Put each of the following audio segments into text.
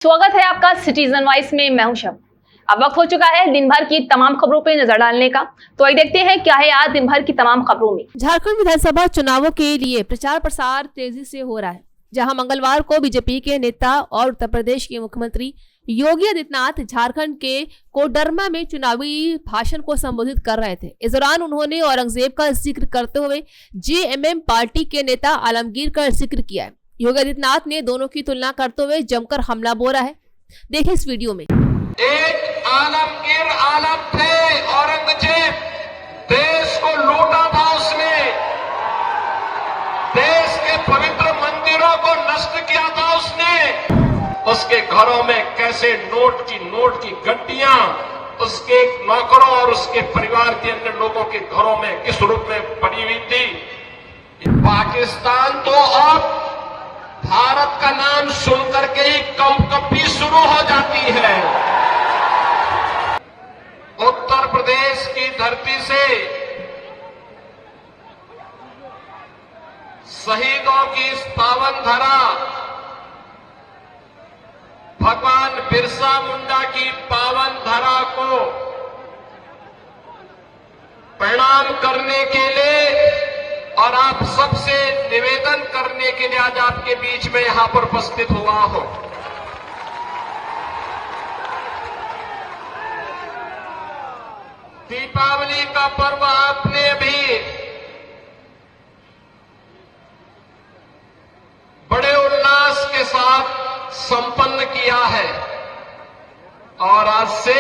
स्वागत है आपका सिटीजन वॉइस में। मैं हूं शब। अब वक्त हो चुका है दिन भर की तमाम खबरों पर नजर डालने का, तो आइए देखते हैं क्या है आज दिन भर की तमाम खबरों में। झारखंड विधानसभा चुनावों के लिए प्रचार प्रसार तेजी से हो रहा है, जहां मंगलवार को बीजेपी के नेता और उत्तर प्रदेश के मुख्यमंत्री योगी आदित्यनाथ झारखंड के कोडरमा में चुनावी भाषण को संबोधित कर रहे थे। इस दौरान उन्होंने औरंगजेब का जिक्र करते हुए जेएमएम पार्टी के नेता आलमगीर का जिक्र किया है। योगी आदित्यनाथ ने दोनों की तुलना करते हुए जमकर हमला बोला है। देखिए इस वीडियो में। एक आलमगीर आलम थे, औरंगजेब देश को लूटा था, उसने देश के पवित्र मंदिरों को नष्ट किया था, उसके घरों में कैसे नोट की गड्डियां उसके नौकरों और उसके परिवार के अन्य लोगों के घरों में किस रूप में पड़ी हुई थी। पाकिस्तान तो अब भारत का नाम सुनकर के ही कंपकपी शुरू हो जाती है। उत्तर प्रदेश की धरती से शहीदों की इस पावन धरा, भगवान बिरसा मुंडा की पावन धरा को प्रणाम करने के लिए और आप सबसे निवेदन करने के लिए आज आपके बीच में यहां पर उपस्थित हुआ हूं। दीपावली का पर्व आपने भी बड़े उल्लास के साथ संपन्न किया है और आज से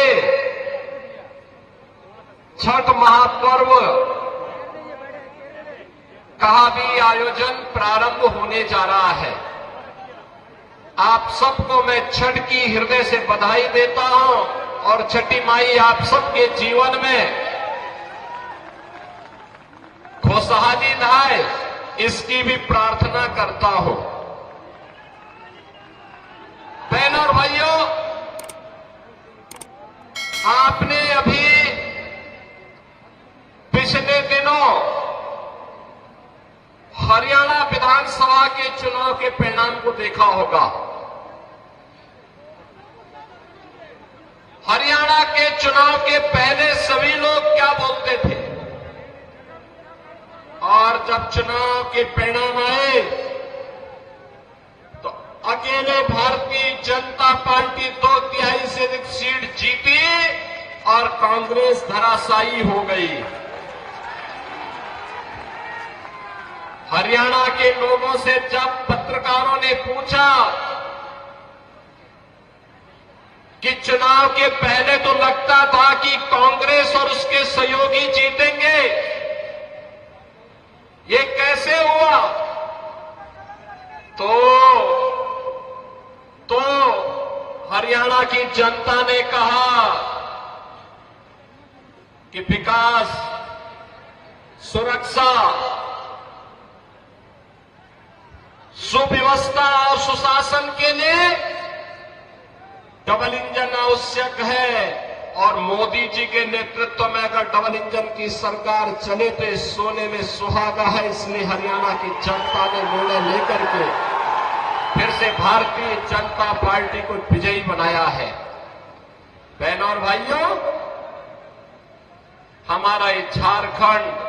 छठ महापर्व का भी आयोजन प्रारंभ होने जा रहा है। आप सबको मैं छठ की हृदय से बधाई देता हूं और छठी माई आप सबके जीवन में खुशहाली लाए, इसकी भी प्रार्थना करता हूं। बहनों और भाइयों, आपने अभी पिछले दिनों हरियाणा विधानसभा के चुनाव के परिणाम को देखा होगा। हरियाणा के चुनाव के पहले सभी लोग क्या बोलते थे, और जब चुनाव के परिणाम आए तो अकेले भारतीय जनता पार्टी 2/3 से अधिक सीट जीती और कांग्रेस धराशायी हो गई। हरियाणा के लोगों से जब पत्रकारों ने पूछा कि चुनाव के पहले तो लगता था कि कांग्रेस और उसके सहयोगी जीतेंगे, ये कैसे हुआ, तो हरियाणा की जनता ने कहा कि विकास, सुरक्षा, सुव्यवस्था और सुशासन के लिए डबल इंजन आवश्यक है और मोदी जी के नेतृत्व में अगर डबल इंजन की सरकार चले तो इस सोने में सुहागा है। इसलिए हरियाणा की जनता ने निर्णय लेकर के फिर से भारतीय जनता पार्टी को विजयी बनाया है। बहनों और भाइयों, हमारा ये झारखंड,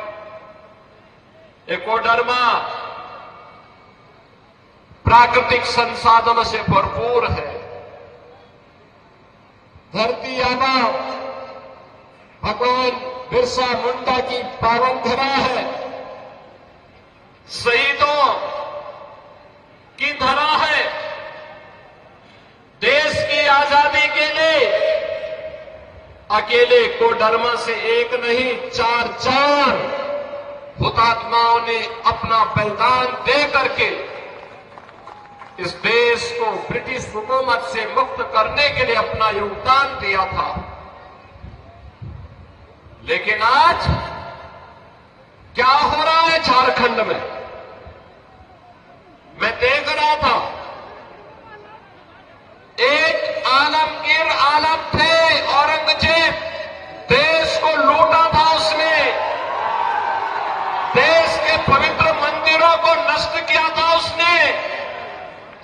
कोडरमा प्राकृतिक संसाधनों से भरपूर है। धरती आबा भगवान बिरसा मुंडा की पावन धरा है, शहीदों की धरा है। देश की आजादी के लिए अकेले कोडरमा से एक नहीं, 4 हुतात्माओं ने अपना बलिदान दे करके इस देश को ब्रिटिश हुकूमत से मुक्त करने के लिए अपना योगदान दिया था। लेकिन आज क्या हो रहा है झारखंड में, मैं देख रहा था। एक आलमगीर आलम थे, औरंगजेब देश को लूटा था, उसने देश के पवित्र मंदिरों को नष्ट किया था, उसने।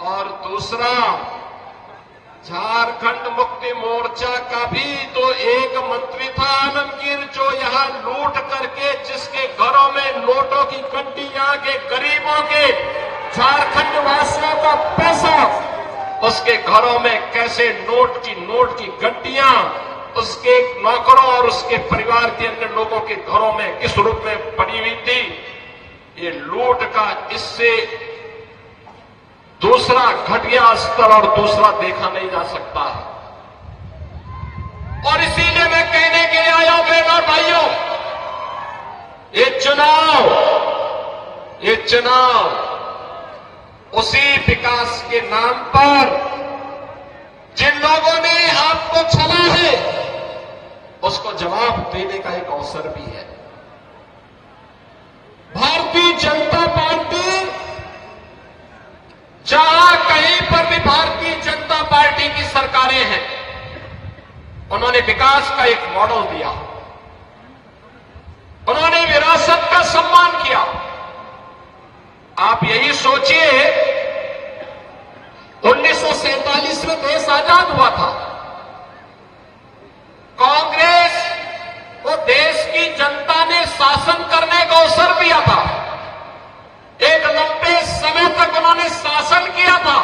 और दूसरा झारखंड मुक्ति मोर्चा का भी तो एक मंत्री था आलमगीर, जो यहां लूट करके जिसके घरों में नोटों की गड्डियां के गरीबों के झारखंड वासियों का पैसा उसके घरों में कैसे नोट की गड्डियां उसके नौकरों और उसके परिवार के अन्य लोगों के घरों में किस रूप में पड़ी हुई थी। ये लूट का इससे दूसरा घटिया स्तर और दूसरा देखा नहीं जा सकता है। और इसीलिए मैं कहने के लिए आया हूं बहनों और भाइयों, ये चुनाव उसी विकास के नाम पर जिन लोगों ने आपको छला है उसको जवाब देने का एक अवसर भी है। भारतीय जनता पार्टी, जहां कहीं पर भी भारतीय जनता पार्टी की सरकारें हैं, उन्होंने विकास का एक मॉडल दिया, उन्होंने विरासत का सम्मान किया। आप यही सोचिए, 1947 में देश आजाद हुआ था, कांग्रेस को देश की जनता ने शासन करने का अवसर दिया था, एक लंबे समय तक उन्होंने शासन किया था,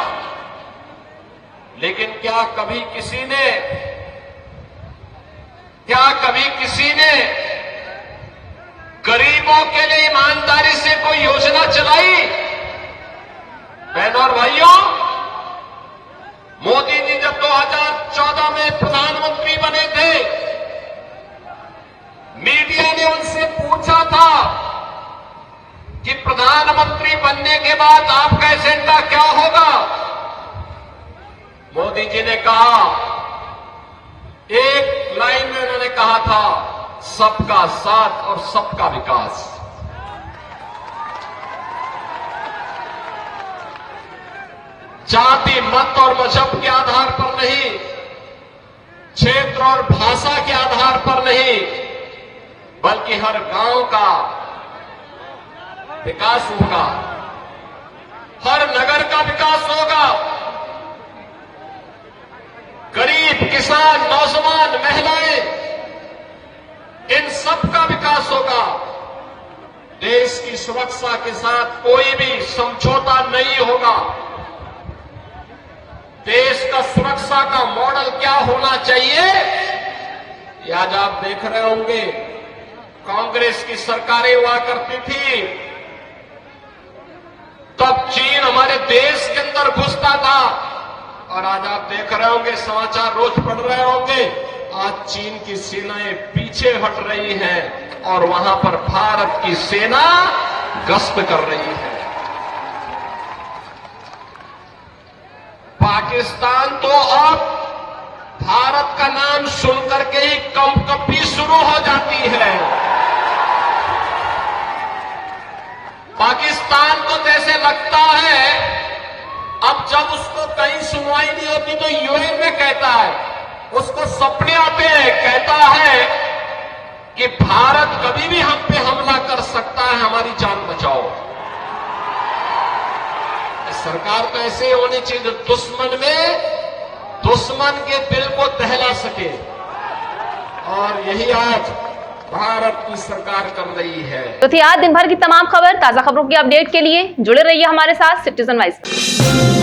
लेकिन क्या कभी किसी ने गरीबों के लिए ईमानदारी से कोई योजना चलाई? बहनों और भाइयों, मोदी जी जब 2014 में प्रधानमंत्री बने थे, मीडिया ने उनसे पूछा था कि प्रधानमंत्री बनने के बाद आपका एजेंडा क्या होगा? मोदी जी ने कहा, एक लाइन में उन्होंने कहा था, सबका साथ और सबका विकास। जाति, मत और मजहब के आधार पर नहीं, क्षेत्र और भाषा के आधार पर नहीं, बल्कि हर गांव का विकास होगा, हर नगर का विकास होगा, गरीब, किसान, नौजवान, महिलाएं, इन सब का विकास होगा। देश की सुरक्षा के साथ कोई भी समझौता नहीं होगा। देश का सुरक्षा का मॉडल क्या होना चाहिए, ये आज आप देख रहे होंगे। कांग्रेस की सरकारें हुआ करती थी, तब चीन हमारे देश के अंदर घुसता था, और आज आप देख रहे होंगे, समाचार रोज पढ़ रहे होंगे, आज चीन की सेनाएं पीछे हट रही हैं और वहां पर भारत की सेना गश्त कर रही है। पाकिस्तान तो अब भारत का नाम सुनकर के ही कंपकपी शुरू हो जाती है। पाकिस्तान को जैसे लगता है अब जब उसको कहीं सुनवाई नहीं होती तो यूएन में कहता है, उसको सपने आते हैं, कहता है कि भारत कभी भी हम पे हमला कर सकता है, हमारी जान बचाओ। सरकार तो ऐसे होनी चाहिए दुश्मन के दिल को दहला सके, और यही आज भारत की सरकार कर रही है। तो थी आज दिन भर की तमाम खबर, ताजा खबरों की अपडेट के लिए जुड़े रहिए हमारे साथ सिटीजन वाइस।